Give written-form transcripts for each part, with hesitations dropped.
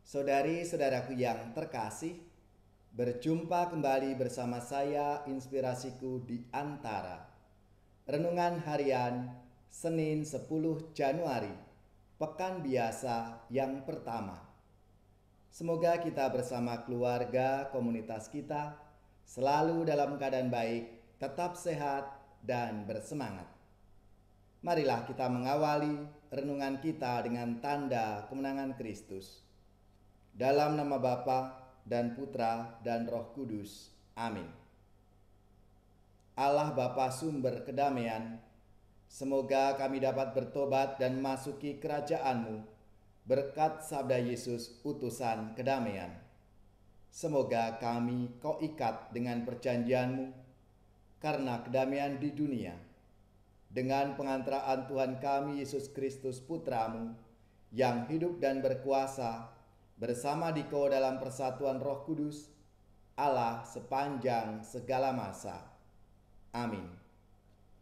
Saudari-saudaraku yang terkasih, berjumpa kembali bersama saya Inspirasiku di Antara. Renungan harian Senin 10 Januari, pekan biasa yang pertama. Semoga kita bersama keluarga komunitas kita selalu dalam keadaan baik, tetap sehat dan bersemangat. Marilah kita mengawali renungan kita dengan tanda kemenangan Kristus. Dalam nama Bapa dan Putra dan Roh Kudus. Amin. Allah Bapa sumber kedamaian, semoga kami dapat bertobat dan memasuki kerajaan-Mu berkat sabda Yesus utusan kedamaian. Semoga kami Kau ikat dengan perjanjian-Mu karena kedamaian di dunia. Dengan pengantaraan Tuhan kami Yesus Kristus Putra-Mu yang hidup dan berkuasa bersama Dikau dalam persatuan Roh Kudus, Allah sepanjang segala masa. Amin.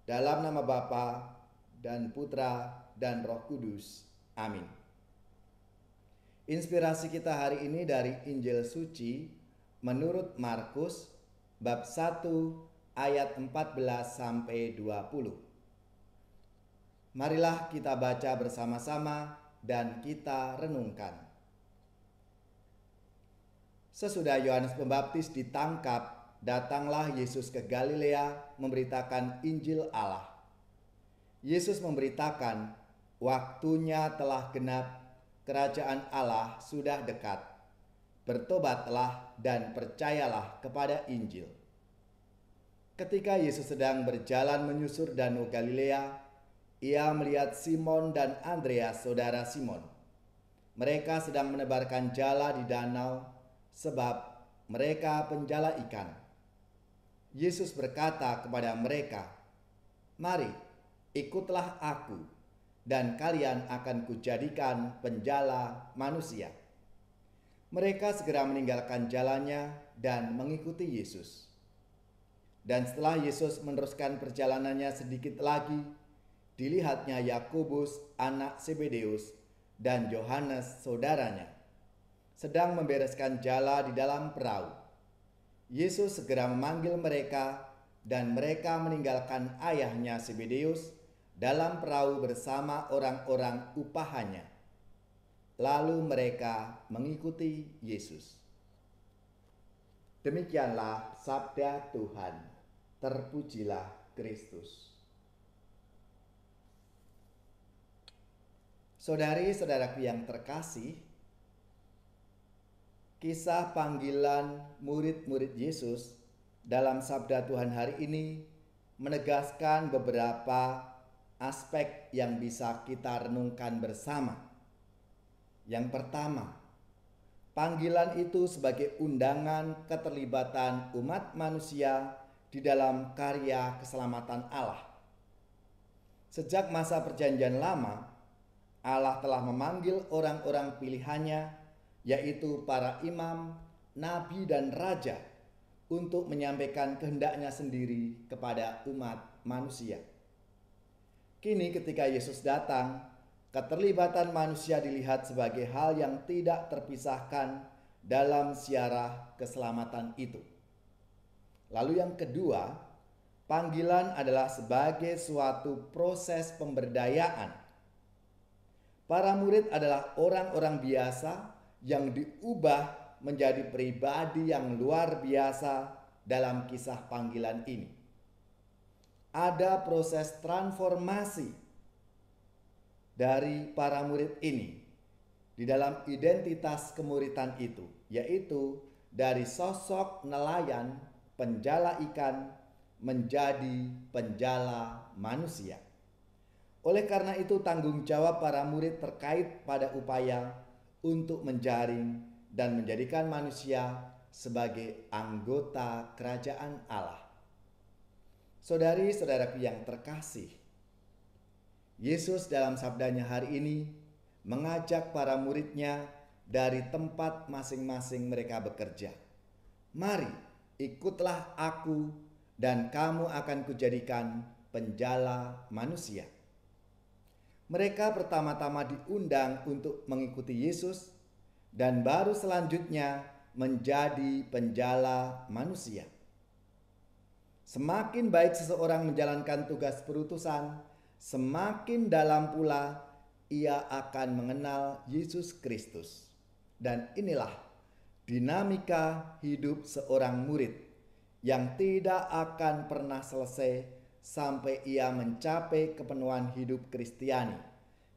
Dalam nama Bapa dan Putra dan Roh Kudus. Amin. Inspirasi kita hari ini dari Injil Suci menurut Markus bab 1 ayat 14 sampai 20. Marilah kita baca bersama-sama dan kita renungkan. Sesudah Yohanes Pembaptis ditangkap, datanglah Yesus ke Galilea memberitakan Injil Allah. Yesus memberitakan, waktunya telah genap, kerajaan Allah sudah dekat. Bertobatlah dan percayalah kepada Injil. Ketika Yesus sedang berjalan menyusur Danau Galilea, ia melihat Simon dan Andreas, saudara Simon. Mereka sedang menebarkan jala di danau, sebab mereka penjala ikan. Yesus berkata kepada mereka, "Mari, ikutlah aku, dan kalian akan kujadikan penjala manusia." Mereka segera meninggalkan jalannya dan mengikuti Yesus. Dan setelah Yesus meneruskan perjalanannya sedikit lagi, dilihatnya Yakobus anak Zebedeus dan Yohanes saudaranya sedang membereskan jala di dalam perahu. Yesus segera memanggil mereka dan mereka meninggalkan ayahnya Zebedeus dalam perahu bersama orang-orang upahannya. Lalu mereka mengikuti Yesus. Demikianlah sabda Tuhan. Terpujilah Kristus. Saudari-saudaraku yang terkasih, kisah panggilan murid-murid Yesus dalam sabda Tuhan hari ini menegaskan beberapa aspek yang bisa kita renungkan bersama. Yang pertama, panggilan itu sebagai undangan keterlibatan umat manusia di dalam karya keselamatan Allah. Sejak masa Perjanjian Lama, Allah telah memanggil orang-orang pilihannya, yaitu para imam, nabi, dan raja, untuk menyampaikan kehendaknya sendiri kepada umat manusia. Kini ketika Yesus datang, keterlibatan manusia dilihat sebagai hal yang tidak terpisahkan dalam siarah keselamatan itu. Lalu yang kedua, panggilan adalah sebagai suatu proses pemberdayaan. Para murid adalah orang-orang biasa yang diubah menjadi pribadi yang luar biasa dalam kisah panggilan ini. Ada proses transformasi dari para murid ini di dalam identitas kemuritan itu, yaitu dari sosok nelayan penjala ikan menjadi penjala manusia. Oleh karena itu, tanggung jawab para murid terkait pada upaya untuk menjaring dan menjadikan manusia sebagai anggota kerajaan Allah. Saudari-saudaraku yang terkasih, Yesus dalam sabdanya hari ini mengajak para muridnya dari tempat masing-masing mereka bekerja. Mari, ikutlah aku dan kamu akan kujadikan penjala manusia. Mereka pertama-tama diundang untuk mengikuti Yesus dan baru selanjutnya menjadi penjala manusia. Semakin baik seseorang menjalankan tugas perutusan, semakin dalam pula ia akan mengenal Yesus Kristus. Dan inilah dinamika hidup seorang murid yang tidak akan pernah selesai sampai ia mencapai kepenuhan hidup Kristiani,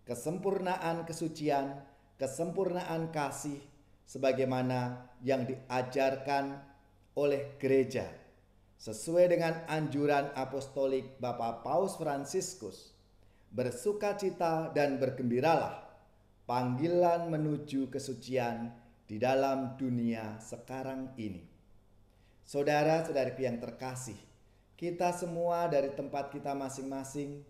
kesempurnaan kesucian, kesempurnaan kasih, sebagaimana yang diajarkan oleh gereja sesuai dengan anjuran apostolik Bapak Paus Fransiskus. Bersukacita dan bergembiralah, panggilan menuju kesucian di dalam dunia sekarang ini. Saudara-saudariku yang terkasih, kita semua dari tempat kita masing-masing,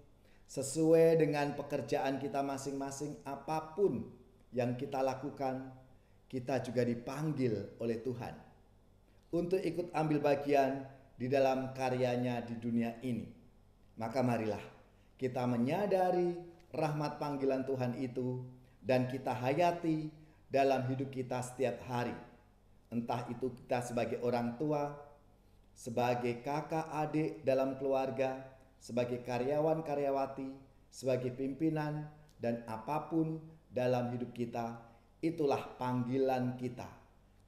sesuai dengan pekerjaan kita masing-masing, apapun yang kita lakukan, kita juga dipanggil oleh Tuhan untuk ikut ambil bagian di dalam karyanya di dunia ini. Maka marilah kita menyadari rahmat panggilan Tuhan itu dan kita hayati dalam hidup kita setiap hari. Entah itu kita sebagai orang tua, sebagai kakak adik dalam keluarga, sebagai karyawan-karyawati, sebagai pimpinan, dan apapun dalam hidup kita, itulah panggilan kita.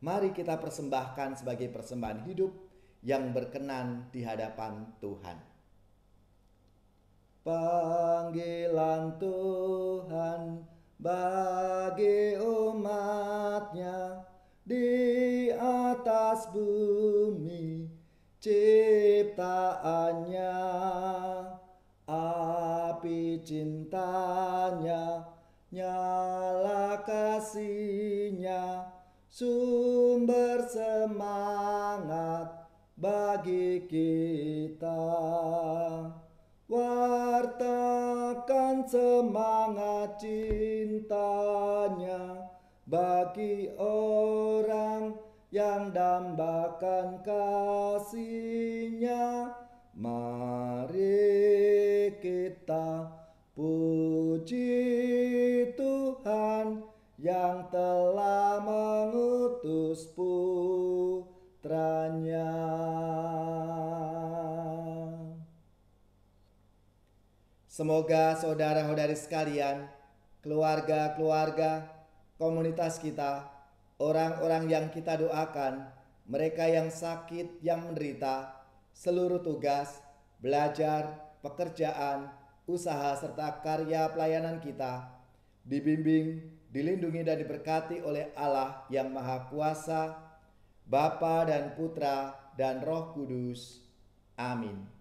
Mari kita persembahkan sebagai persembahan hidup yang berkenan di hadapan Tuhan. Panggilan Tuhan bagi umatnya di atas bumi ciptaannya, api cintanya, nyala kasihnya, sumber semangat bagi kita. Wartakan semangat cintanya bagi orang yang dambakan kasihnya. Mari kita puji Tuhan yang telah mengutus putranya. Semoga saudara-saudari sekalian, keluarga-keluarga, komunitas kita, orang-orang yang kita doakan, mereka yang sakit, yang menderita, seluruh tugas, belajar, pekerjaan, usaha, serta karya pelayanan kita, dibimbing, dilindungi dan diberkati oleh Allah yang Maha Kuasa, Bapa dan Putra dan Roh Kudus. Amin.